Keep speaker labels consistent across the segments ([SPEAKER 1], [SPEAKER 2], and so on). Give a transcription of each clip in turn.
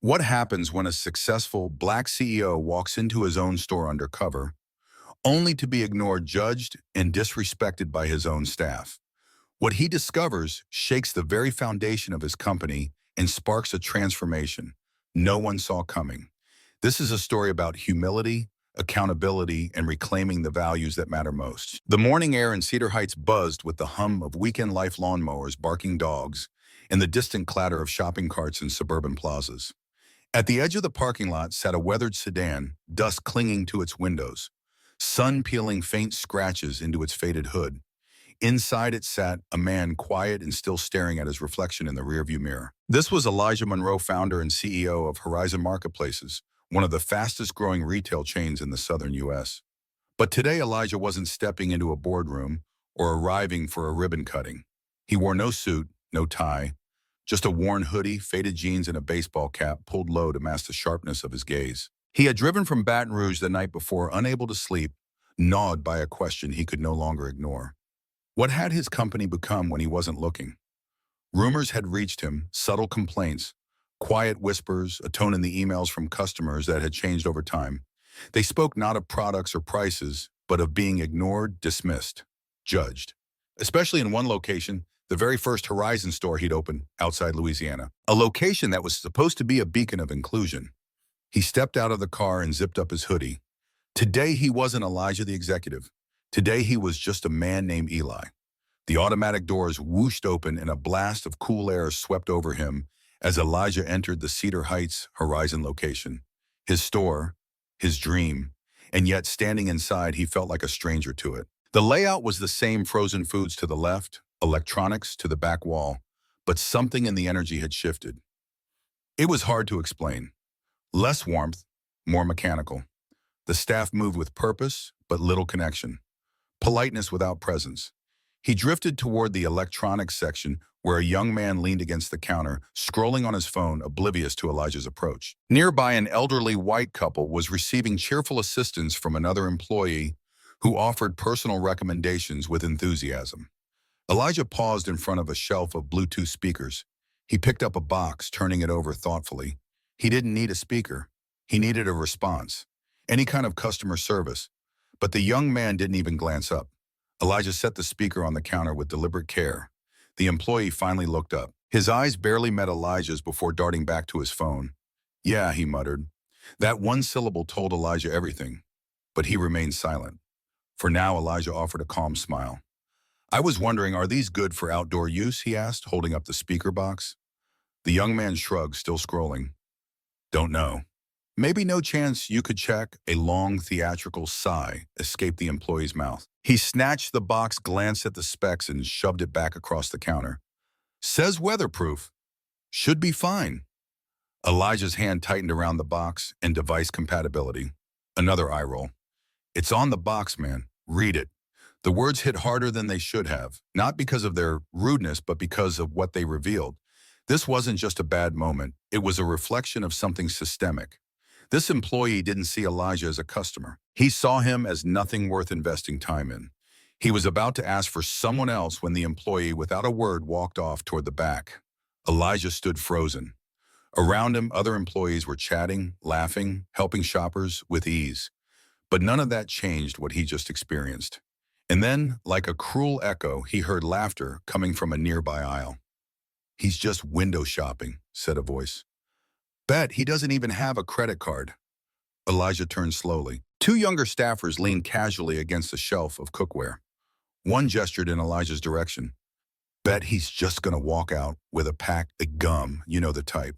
[SPEAKER 1] What happens when a successful Black CEO walks into his own store undercover, only to be ignored, judged, and disrespected by his own staff? What he discovers shakes the very foundation of his company and sparks a transformation no one saw coming. This is a story about humility, accountability, and reclaiming the values that matter most. The morning air in Cedar Heights buzzed with the hum of weekend life lawnmowers, barking dogs, and the distant clatter of shopping carts in suburban plazas. At the edge of the parking lot sat a weathered sedan, dust clinging to its windows, sun peeling faint scratches into its faded hood. Inside it sat a man quiet and still staring at his reflection in the rearview mirror. This was Elijah Monroe, founder and CEO of Horizon Marketplaces, one of the fastest growing retail chains in the southern U.S. But today Elijah wasn't stepping into a boardroom or arriving for a ribbon cutting. He wore no suit, no tie, just a worn hoodie, faded jeans, and a baseball cap pulled low to mask the sharpness of his gaze. He had driven from Baton Rouge the night before, unable to sleep, gnawed by a question he could no longer ignore. What had his company become when he wasn't looking? Rumors had reached him, subtle complaints, quiet whispers, a tone in the emails from customers that had changed over time. They spoke not of products or prices, but of being ignored, dismissed, judged. Especially in one location, the very first Horizon store he'd opened outside Louisiana, a location that was supposed to be a beacon of inclusion. He stepped out of the car and zipped up his hoodie. Today he wasn't Elijah the executive. Today he was just a man named Eli. The automatic doors whooshed open and a blast of cool air swept over him as Elijah entered the Cedar Heights Horizon location. His store, his dream, and yet standing inside he felt like a stranger to it. The layout was the same: frozen foods to the left, electronics to the back wall, but something in the energy had shifted. It was hard to explain. Less warmth, more mechanical. The staff moved with purpose, but little connection. Politeness without presence. He drifted toward the electronics section where a young man leaned against the counter, scrolling on his phone, oblivious to Elijah's approach. Nearby, an elderly white couple was receiving cheerful assistance from another employee who offered personal recommendations with enthusiasm. Elijah paused in front of a shelf of Bluetooth speakers. He picked up a box, turning it over thoughtfully. He didn't need a speaker. He needed a response, any kind of customer service. But the young man didn't even glance up. Elijah set the speaker on the counter with deliberate care. The employee finally looked up. His eyes barely met Elijah's before darting back to his phone. "Yeah," he muttered. That one syllable told Elijah everything, but he remained silent. For now, Elijah offered a calm smile. "I was wondering, are these good for outdoor use?" he asked, holding up the speaker box. The young man shrugged, still scrolling. "Don't know. Maybe no chance you could check?" A long, theatrical sigh escaped the employee's mouth. He snatched the box, glanced at the specs, and shoved it back across the counter. "Says weatherproof. Should be fine." Elijah's hand tightened around the box and device compatibility. Another eye roll. "It's on the box, man. Read it." The words hit harder than they should have, not because of their rudeness, but because of what they revealed. This wasn't just a bad moment. It was a reflection of something systemic. This employee didn't see Elijah as a customer. He saw him as nothing worth investing time in. He was about to ask for someone else when the employee, without a word, walked off toward the back. Elijah stood frozen. Around him, other employees were chatting, laughing, helping shoppers with ease. But none of that changed what he just experienced. And then, like a cruel echo, he heard laughter coming from a nearby aisle. "He's just window shopping," said a voice. "Bet he doesn't even have a credit card." Elijah turned slowly. Two younger staffers leaned casually against a shelf of cookware. One gestured in Elijah's direction. "Bet he's just gonna walk out with a pack of gum, you know the type."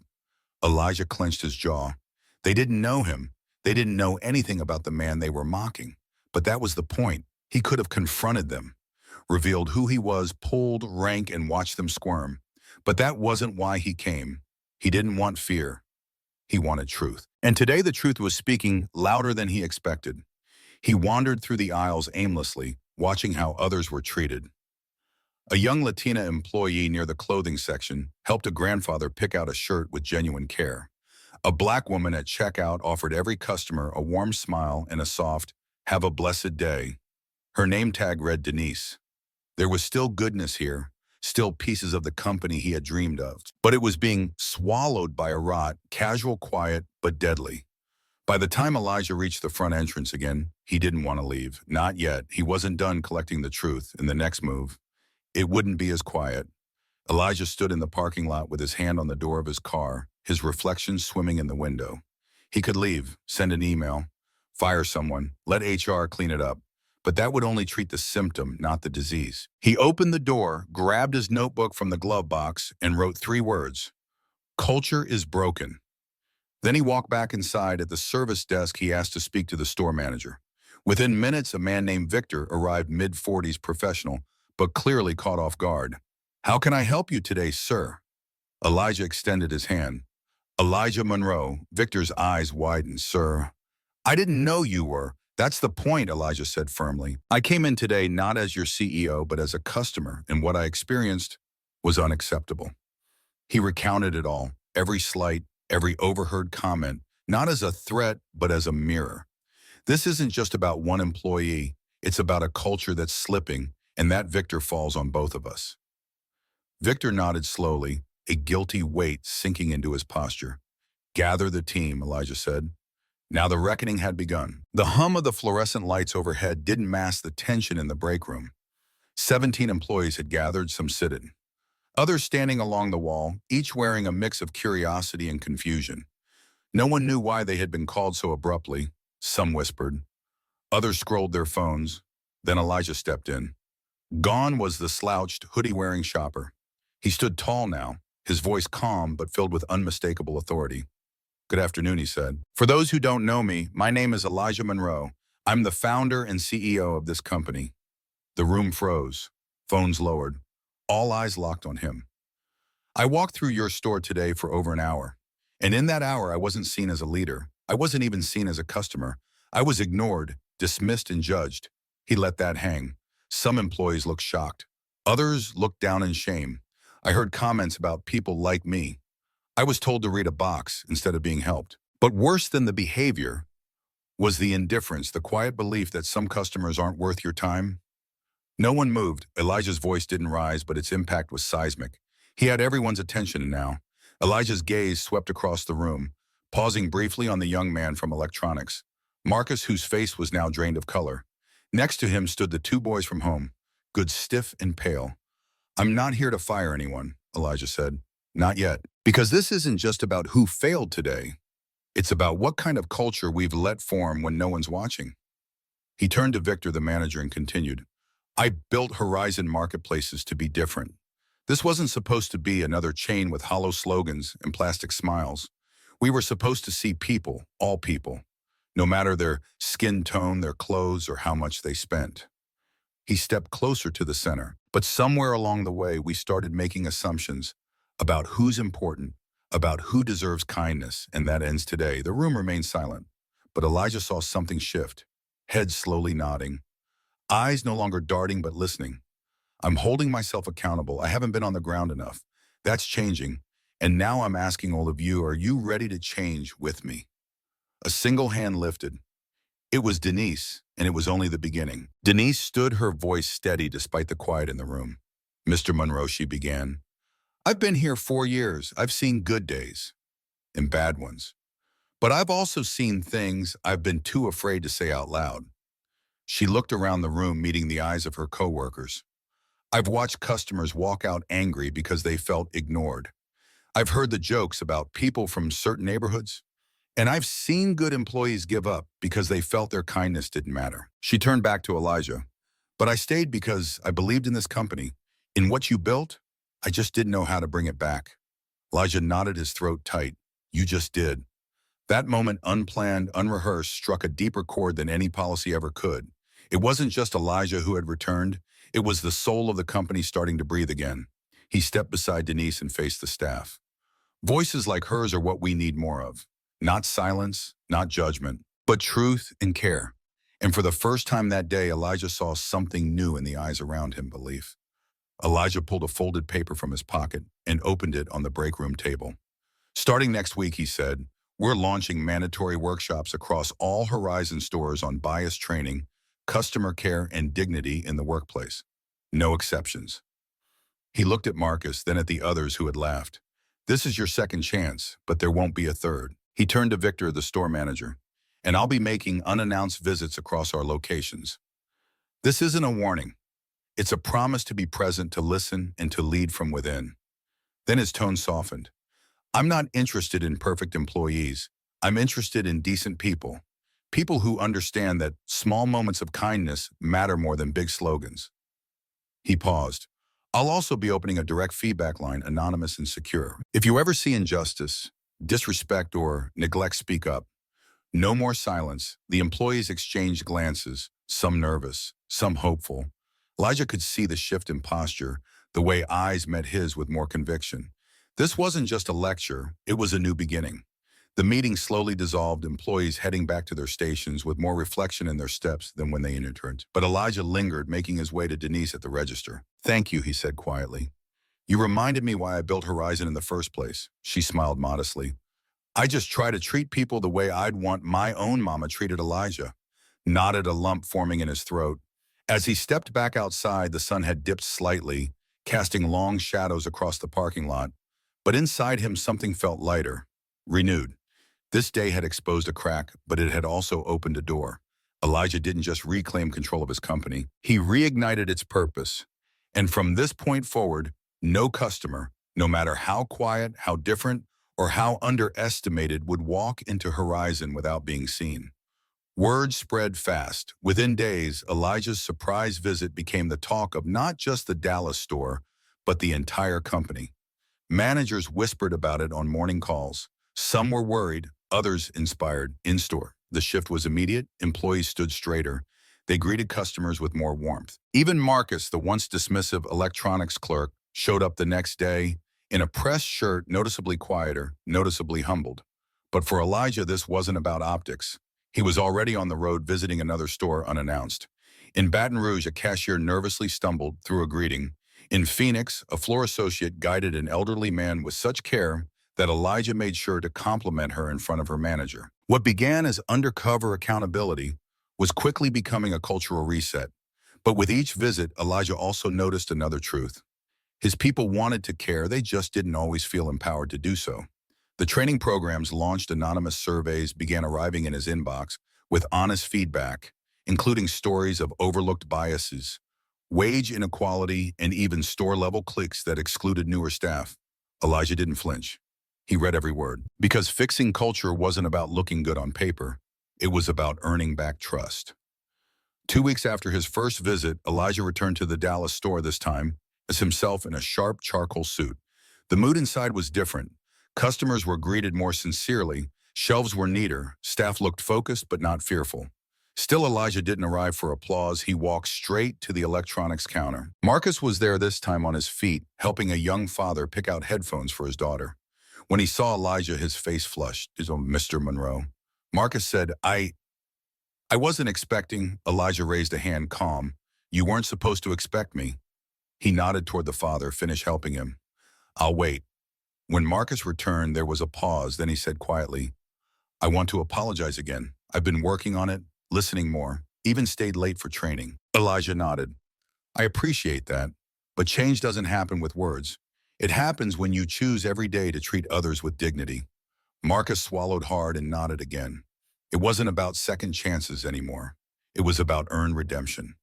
[SPEAKER 1] Elijah clenched his jaw. They didn't know him. They didn't know anything about the man they were mocking. But that was the point. He could have confronted them, revealed who he was, pulled rank, and watched them squirm. But that wasn't why he came. He didn't want fear. He wanted truth. And today the truth was speaking louder than he expected. He wandered through the aisles aimlessly, watching how others were treated. A young Latina employee near the clothing section helped a grandfather pick out a shirt with genuine care. A Black woman at checkout offered every customer a warm smile and a soft, "Have a blessed day." Her name tag read Denise. There was still goodness here, still pieces of the company he had dreamed of. But it was being swallowed by a rot, casual, quiet, but deadly. By the time Elijah reached the front entrance again, he didn't want to leave. Not yet. He wasn't done collecting the truth. In the next move, it wouldn't be as quiet. Elijah stood in the parking lot with his hand on the door of his car, his reflection swimming in the window. He could leave, send an email, fire someone, let HR clean it up. But that would only treat the symptom, not the disease. He opened the door, grabbed his notebook from the glove box, and wrote 3 words. Culture is broken. Then he walked back inside. At the service desk, he asked to speak to the store manager. Within minutes, a man named Victor arrived, mid-40s, professional, but clearly caught off guard. How can I help you today, sir? Elijah extended his hand. Elijah Monroe. Victor's eyes widened. Sir, I didn't know you were. That's the point, Elijah said firmly. I came in today not as your CEO, but as a customer, and what I experienced was unacceptable. He recounted it all, every slight, every overheard comment, not as a threat, but as a mirror. This isn't just about one employee. It's about a culture that's slipping, and that Victor falls on both of us. Victor nodded slowly, a guilty weight sinking into his posture. Gather the team, Elijah said. Now the reckoning had begun. The hum of the fluorescent lights overhead didn't mask the tension in the break room. 17 employees had gathered, some seated. Others standing along the wall, each wearing a mix of curiosity and confusion. No one knew why they had been called so abruptly. Some whispered. Others scrolled their phones. Then Elijah stepped in. Gone was the slouched, hoodie-wearing shopper. He stood tall now, his voice calm but filled with unmistakable authority. Good afternoon, he said. For those who don't know me, my name is Elijah Monroe. I'm the founder and CEO of this company. The room froze. Phones lowered. All eyes locked on him. I walked through your store today for over an hour. And in that hour, I wasn't seen as a leader. I wasn't even seen as a customer. I was ignored, dismissed, and judged. He let that hang. Some employees looked shocked. Others looked down in shame. I heard comments about people like me. I was told to read a box instead of being helped. But worse than the behavior was the indifference, the quiet belief that some customers aren't worth your time. No one moved. Elijah's voice didn't rise, but its impact was seismic. He had everyone's attention now. Elijah's gaze swept across the room, pausing briefly on the young man from electronics, Marcus, whose face was now drained of color. Next to him stood the 2 boys from home, good, stiff, and pale. I'm not here to fire anyone, Elijah said. Not yet. Because this isn't just about who failed today. It's about what kind of culture we've let form when no one's watching. He turned to Victor, the manager, and continued. I built Horizon Marketplaces to be different. This wasn't supposed to be another chain with hollow slogans and plastic smiles. We were supposed to see people, all people, no matter their skin tone, their clothes, or how much they spent. He stepped closer to the center, but somewhere along the way, we started making assumptions about who's important, about who deserves kindness, and that ends today. The room remained silent, but Elijah saw something shift, head slowly nodding, eyes no longer darting but listening. I'm holding myself accountable. I haven't been on the ground enough. That's changing, and now I'm asking all of you, are you ready to change with me? A single hand lifted. It was Denise, and it was only the beginning. Denise stood, her voice steady despite the quiet in the room. Mr. Monroe, she began. I've been here 4 years. I've seen good days and bad ones. But I've also seen things I've been too afraid to say out loud. She looked around the room, meeting the eyes of her coworkers. I've watched customers walk out angry because they felt ignored. I've heard the jokes about people from certain neighborhoods. And I've seen good employees give up because they felt their kindness didn't matter. She turned back to Elijah. But I stayed because I believed in this company. In what you built, I just didn't know how to bring it back. Elijah nodded, his throat tight. You just did. That moment, unplanned, unrehearsed, struck a deeper chord than any policy ever could. It wasn't just Elijah who had returned. It was the soul of the company starting to breathe again. He stepped beside Denise and faced the staff. Voices like hers are what we need more of. Not silence, not judgment, but truth and care. And for the first time that day, Elijah saw something new in the eyes around him, belief. Elijah pulled a folded paper from his pocket and opened it on the break room table. Starting next week, he said, we're launching mandatory workshops across all Horizon stores on bias training, customer care, and dignity in the workplace. No exceptions. He looked at Marcus, then at the others who had laughed. This is your second chance, but there won't be a third. He turned to Victor, the store manager. And I'll be making unannounced visits across our locations. This isn't a warning. It's a promise to be present, to listen, and to lead from within. Then his tone softened. I'm not interested in perfect employees. I'm interested in decent people. People who understand that small moments of kindness matter more than big slogans. He paused. I'll also be opening a direct feedback line, anonymous and secure. If you ever see injustice, disrespect, or neglect, speak up. No more silence. The employees exchanged glances, some nervous, some hopeful. Elijah could see the shift in posture, the way eyes met his with more conviction. This wasn't just a lecture, it was a new beginning. The meeting slowly dissolved, employees heading back to their stations with more reflection in their steps than when they entered. But Elijah lingered, making his way to Denise at the register. Thank you, he said quietly. You reminded me why I built Horizon in the first place. She smiled modestly. I just try to treat people the way I'd want my own mama treated Elijah. Nodded, a lump forming in his throat. As he stepped back outside, the sun had dipped slightly, casting long shadows across the parking lot. But inside him, something felt lighter, renewed. This day had exposed a crack, but it had also opened a door. Elijah didn't just reclaim control of his company, he reignited its purpose. And from this point forward, no customer, no matter how quiet, how different, or how underestimated, would walk into Horizon without being seen. Word spread fast. Within days, Elijah's surprise visit became the talk of not just the Dallas store, but the entire company. Managers whispered about it on morning calls. Some were worried, others inspired. In-store, the shift was immediate. Employees stood straighter. They greeted customers with more warmth. Even Marcus, the once dismissive electronics clerk, showed up the next day in a pressed shirt, noticeably quieter, noticeably humbled. But for Elijah, this wasn't about optics. He was already on the road visiting another store unannounced. In Baton Rouge, a cashier nervously stumbled through a greeting. In Phoenix, a floor associate guided an elderly man with such care that Elijah made sure to compliment her in front of her manager. What began as undercover accountability was quickly becoming a cultural reset. But with each visit, Elijah also noticed another truth. His people wanted to care, they just didn't always feel empowered to do so. The training programs launched, anonymous surveys began arriving in his inbox with honest feedback, including stories of overlooked biases, wage inequality, and even store-level cliques that excluded newer staff. Elijah didn't flinch. He read every word. Because fixing culture wasn't about looking good on paper. It was about earning back trust. 2 weeks after his first visit, Elijah returned to the Dallas store, this time as himself in a sharp charcoal suit. The mood inside was different. Customers were greeted more sincerely. Shelves were neater. Staff looked focused but not fearful. Still, Elijah didn't arrive for applause. He walked straight to the electronics counter. Marcus was there, this time on his feet, helping a young father pick out headphones for his daughter. When he saw Elijah, his face flushed. His own Mr. Monroe. Marcus said, I wasn't expecting. Elijah raised a hand, calm. You weren't supposed to expect me. He nodded toward the father, finished helping him. I'll wait. When Marcus returned, there was a pause. Then he said quietly, I want to apologize again. I've been working on it, listening more, even stayed late for training. Elijah nodded. I appreciate that, but change doesn't happen with words. It happens when you choose every day to treat others with dignity. Marcus swallowed hard and nodded again. It wasn't about second chances anymore. It was about earned redemption.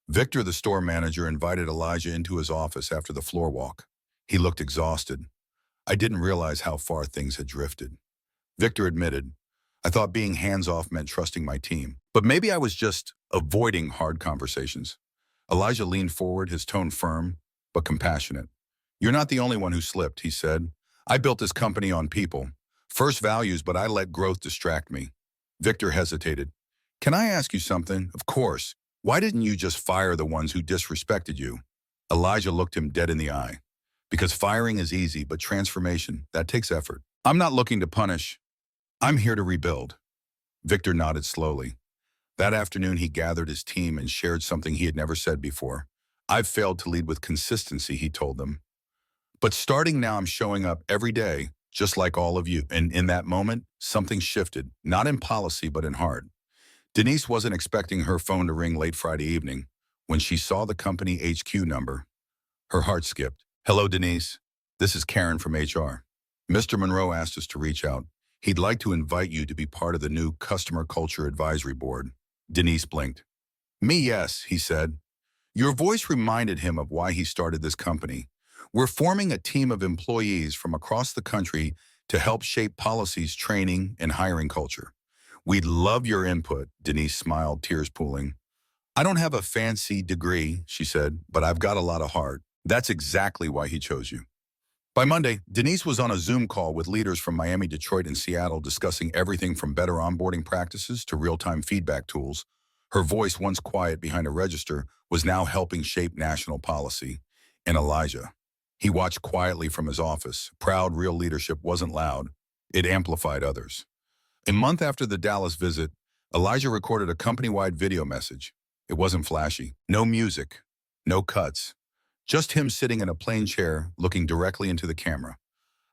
[SPEAKER 1] Victor, the store manager, invited Elijah into his office after the floor walk. He looked exhausted. I didn't realize how far things had drifted. Victor admitted, I thought being hands-off meant trusting my team. But maybe I was just avoiding hard conversations. Elijah leaned forward, his tone firm, but compassionate. You're not the only one who slipped, he said. I built this company on people. First values, but I let growth distract me. Victor hesitated. Can I ask you something? Of course. Why didn't you just fire the ones who disrespected you? Elijah looked him dead in the eye. Because firing is easy, but transformation, that takes effort. I'm not looking to punish. I'm here to rebuild. Victor nodded slowly. That afternoon, he gathered his team and shared something he had never said before. I've failed to lead with consistency, he told them. But starting now, I'm showing up every day, just like all of you. And in that moment, something shifted, not in policy, but in heart. Denise wasn't expecting her phone to ring late Friday evening. When she saw the company HQ number, her heart skipped. Hello, Denise. This is Karen from HR. Mr. Monroe asked us to reach out. He'd like to invite you to be part of the new Customer Culture Advisory Board. Denise blinked. Me, yes, he said. Your voice reminded him of why he started this company. We're forming a team of employees from across the country to help shape policies, training, and hiring culture. We'd love your input, Denise smiled, tears pooling. I don't have a fancy degree, she said, but I've got a lot of heart. That's exactly why he chose you. By Monday, Denise was on a Zoom call with leaders from Miami, Detroit, and Seattle discussing everything from better onboarding practices to real-time feedback tools. Her voice, once quiet behind a register, was now helping shape national policy. And Elijah. He watched quietly from his office. Proud, real leadership wasn't loud. It amplified others. A month after the Dallas visit, Elijah recorded a company-wide video message. It wasn't flashy. No music. No cuts. Just him sitting in a plain chair, looking directly into the camera.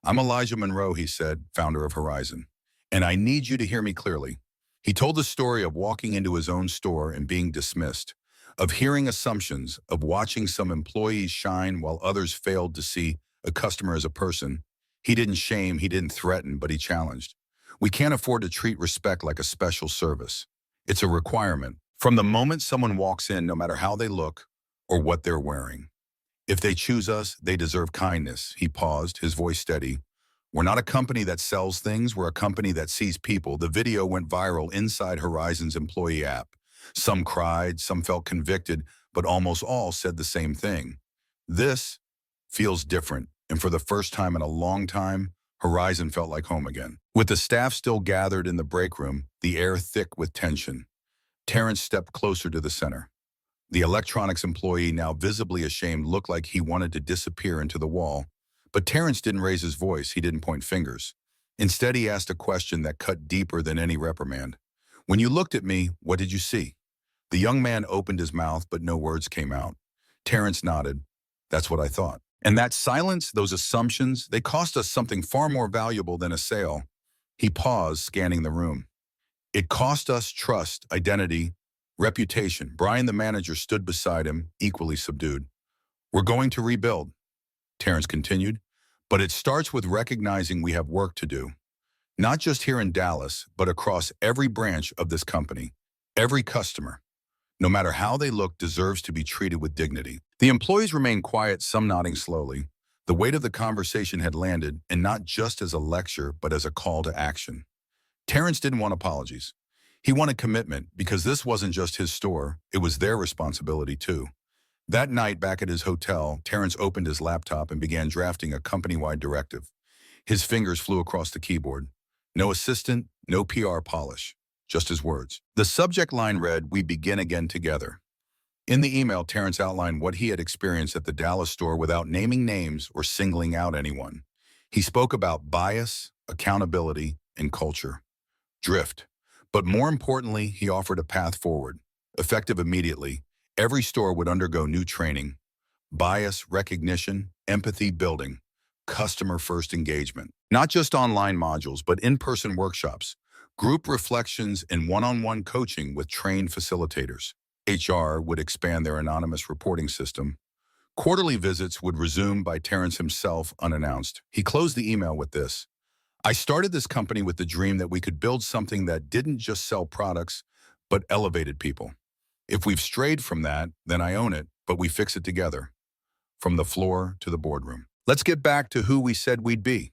[SPEAKER 1] I'm Elijah Monroe, he said, founder of Horizon. And I need you to hear me clearly. He told the story of walking into his own store and being dismissed, of hearing assumptions, of watching some employees shine while others failed to see a customer as a person. He didn't shame, he didn't threaten, but he challenged. We can't afford to treat respect like a special service. It's a requirement. From the moment someone walks in, no matter how they look or what they're wearing. If they choose us, they deserve kindness. He paused, his voice steady. We're not a company that sells things, we're a company that sees people. The video went viral inside Horizon's employee app. Some cried, some felt convicted, but almost all said the same thing. This feels different, and for the first time in a long time, Horizon felt like home again. With the staff still gathered in the break room, the air thick with tension, Terence stepped closer to the center. The electronics employee, now visibly ashamed, looked like he wanted to disappear into the wall. But Terence didn't raise his voice, he didn't point fingers. Instead, he asked a question that cut deeper than any reprimand. When you looked at me, what did you see? The young man opened his mouth, but no words came out. Terence nodded. That's what I thought. And that silence, those assumptions, they cost us something far more valuable than a sale. He paused, scanning the room. It cost us trust, identity, reputation. Brian, the manager, stood beside him, equally subdued. We're going to rebuild, Terence continued, but it starts with recognizing we have work to do. Not just here in Dallas, but across every branch of this company. Every customer, no matter how they look, deserves to be treated with dignity. The employees remained quiet, some nodding slowly. The weight of the conversation had landed, and not just as a lecture, but as a call to action. Terence didn't want apologies. He wanted commitment, because this wasn't just his store, it was their responsibility too. That night, back at his hotel, Terence opened his laptop and began drafting a company-wide directive. His fingers flew across the keyboard. No assistant, no PR polish, just his words. The subject line read, "We begin again together." In the email, Terence outlined what he had experienced at the Dallas store without naming names or singling out anyone. He spoke about bias, accountability, and culture. Drift. But more importantly, he offered a path forward, effective immediately. Every store would undergo new training, bias recognition, empathy building, customer-first engagement. Not just online modules, but in-person workshops, group reflections, and one-on-one coaching with trained facilitators. HR would expand their anonymous reporting system. Quarterly visits would resume by Terence himself unannounced. He closed the email with this. I started this company with the dream that we could build something that didn't just sell products, but elevated people. If we've strayed from that, then I own it, but we fix it together. From the floor to the boardroom. Let's get back to who we said we'd be.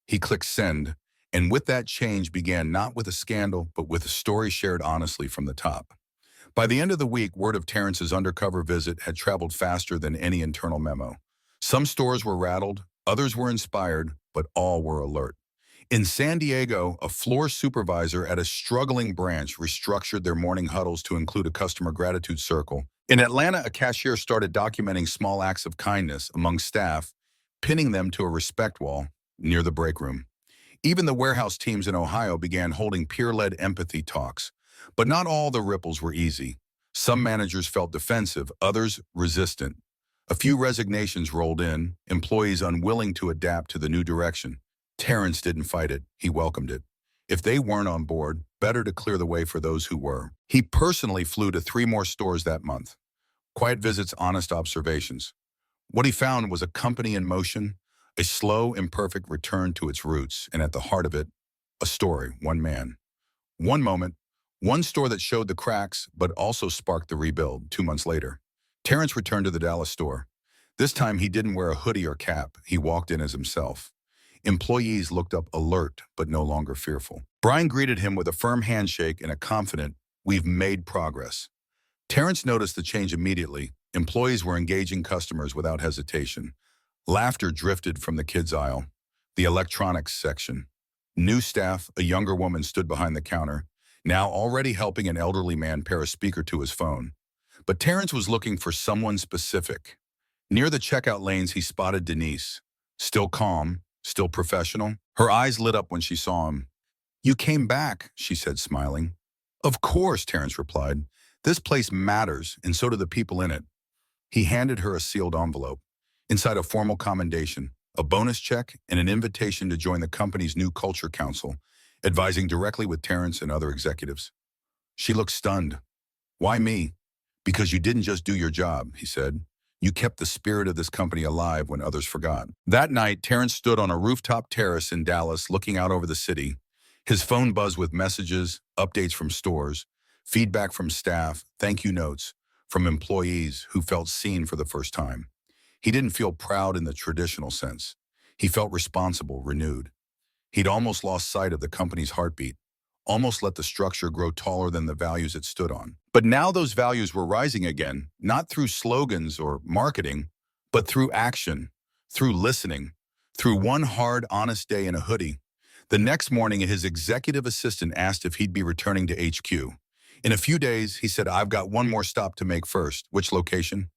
[SPEAKER 1] He clicked send, and with that change began not with a scandal, but with a story shared honestly from the top. By the end of the week, word of Terence's undercover visit had traveled faster than any internal memo. Some stores were rattled, others were inspired, but all were alert. In San Diego, a floor supervisor at a struggling branch restructured their morning huddles to include a customer gratitude circle. In Atlanta, a cashier started documenting small acts of kindness among staff, pinning them to a respect wall near the break room. Even the warehouse teams in Ohio began holding peer-led empathy talks. But not all the ripples were easy. Some managers felt defensive, others resistant. A few resignations rolled in, employees unwilling to adapt to the new direction. Terence didn't fight it, he welcomed it. If they weren't on board, better to clear the way for those who were. He personally flew to 3 more stores that month. Quiet visits, honest observations. What he found was a company in motion, a slow, imperfect return to its roots, and at the heart of it, a story, one man. One moment, one store that showed the cracks, but also sparked the rebuild 2 months later. Terrence returned to the Dallas store. This time, he didn't wear a hoodie or cap. He walked in as himself. Employees looked up alert, but no longer fearful. Brian greeted him with a firm handshake and a confident, "We've made progress." Terrence noticed the change immediately. Employees were engaging customers without hesitation. Laughter drifted from the kids' aisle, the electronics section. New staff, a younger woman stood behind the counter, now already helping an elderly man pair a speaker to his phone. But Terrence was looking for someone specific. Near the checkout lanes, he spotted Denise. Still calm, still professional. Her eyes lit up when she saw him. "You came back," she said, smiling. "Of course," Terrence replied. "This place matters, and so do the people in it." He handed her a sealed envelope. Inside, a formal commendation, a bonus check, and an invitation to join the company's new culture council, advising directly with Terrence and other executives. She looked stunned. "Why me?" "Because you didn't just do your job," he said. "You kept the spirit of this company alive when others forgot." That night, Terrence stood on a rooftop terrace in Dallas looking out over the city. His phone buzzed with messages, updates from stores, feedback from staff, thank you notes from employees who felt seen for the first time. He didn't feel proud in the traditional sense. He felt responsible, renewed. He'd almost lost sight of the company's heartbeat, almost let the structure grow taller than the values it stood on. But now those values were rising again, not through slogans or marketing, but through action, through listening, through one hard, honest day in a hoodie. The next morning, his executive assistant asked if he'd be returning to HQ. In a few days, he said, "I've got one more stop to make first." "Which location?"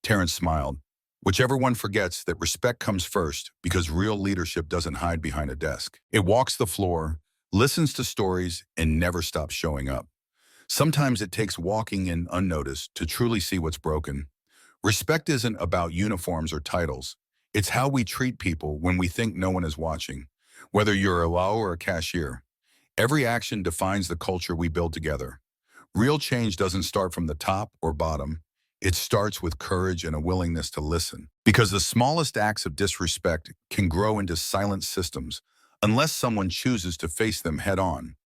[SPEAKER 1] Terrence smiled. "Whichever one forgets that respect comes first, because real leadership doesn't hide behind a desk. It walks the floor, listens to stories, and never stops showing up." Sometimes it takes walking in unnoticed to truly see what's broken. Respect isn't about uniforms or titles. It's how we treat people when we think no one is watching. Whether you're a WOW or a cashier, every action defines the culture we build together. Real change doesn't start from the top or bottom. It starts with courage and a willingness to listen. Because the smallest acts of disrespect can grow into silent systems unless someone chooses to face them head on.